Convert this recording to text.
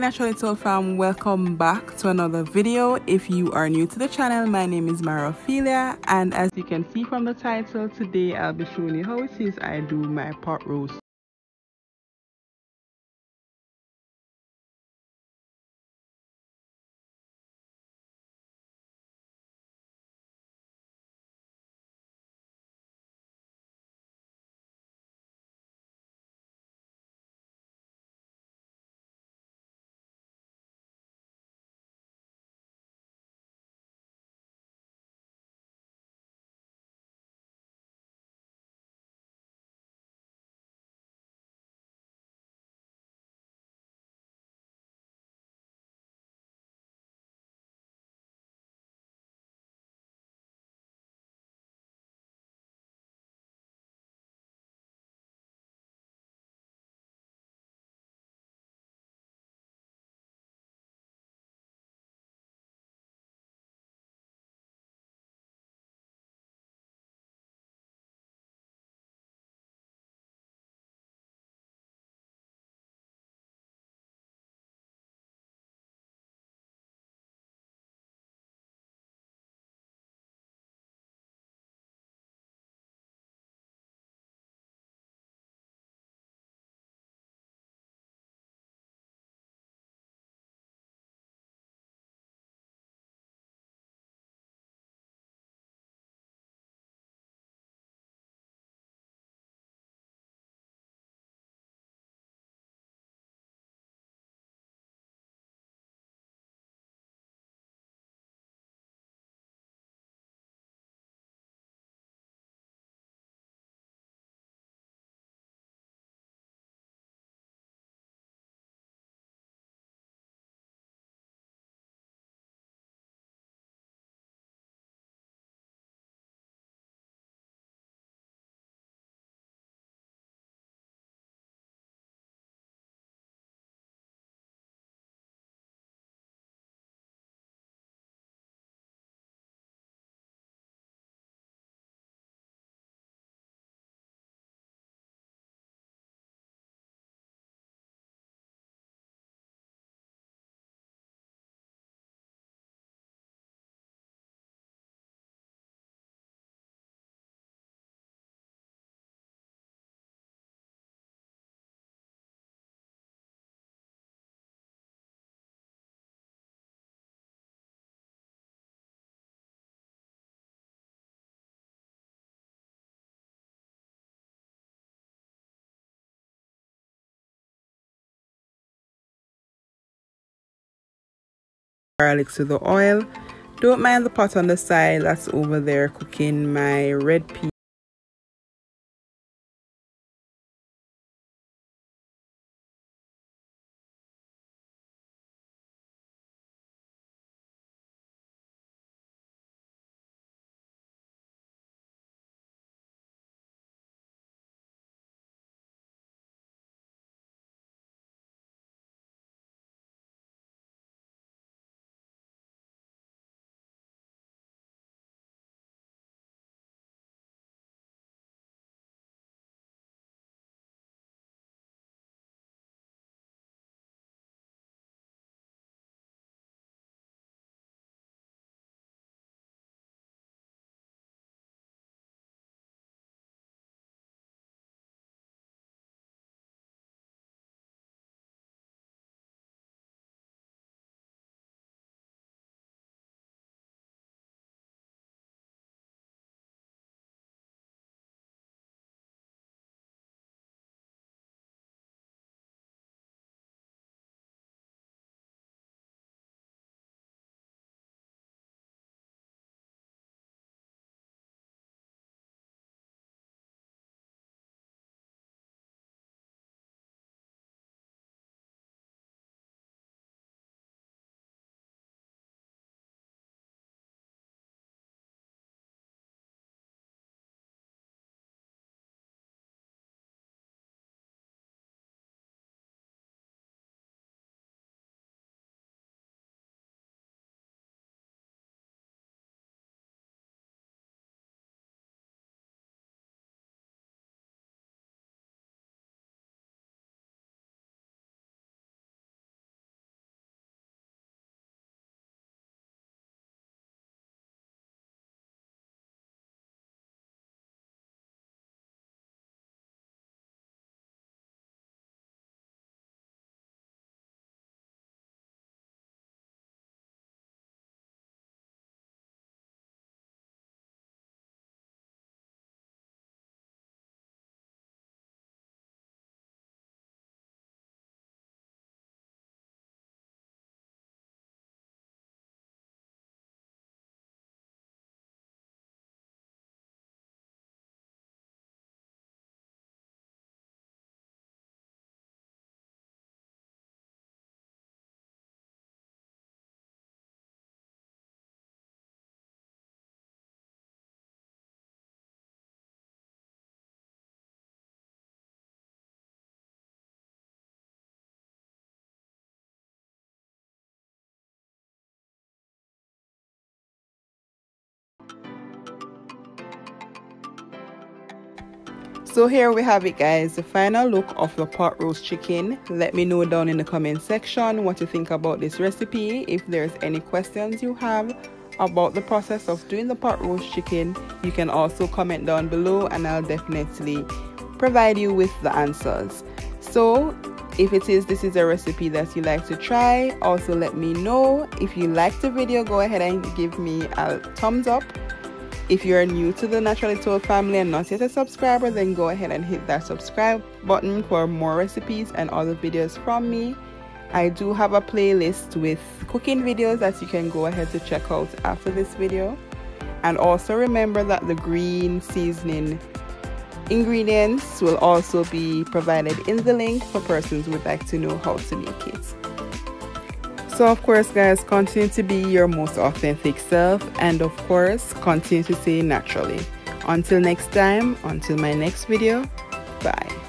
Naturally Soul fam, welcome back to another video. If you are new to the channel, my name is Ophelia, and as you can see from the title, today I'll be showing you how it is I do my pot roast. Garlic to the oil. Don't mind the pot on the side that's over there cooking my red pea. So here we have it, guys, the final look of the pot roast chicken. Let me know down in the comment section what you think about this recipe. If there's any questions you have about the process of doing the pot roast chicken, you can also comment down below and I'll definitely provide you with the answers. So if this is a recipe that you like to try, also let me know. If you liked the video, go ahead and give me a thumbs up. If you're new to the Naturally Told family and not yet a subscriber, then go ahead and hit that subscribe button for more recipes and other videos from me. I do have a playlist with cooking videos that you can go ahead to check out after this video. And also remember that the green seasoning ingredients will also be provided in the link for persons who would like to know how to make it. So of course, guys, continue to be your most authentic self, and of course continue to stay naturally. Until next time, until my next video, bye.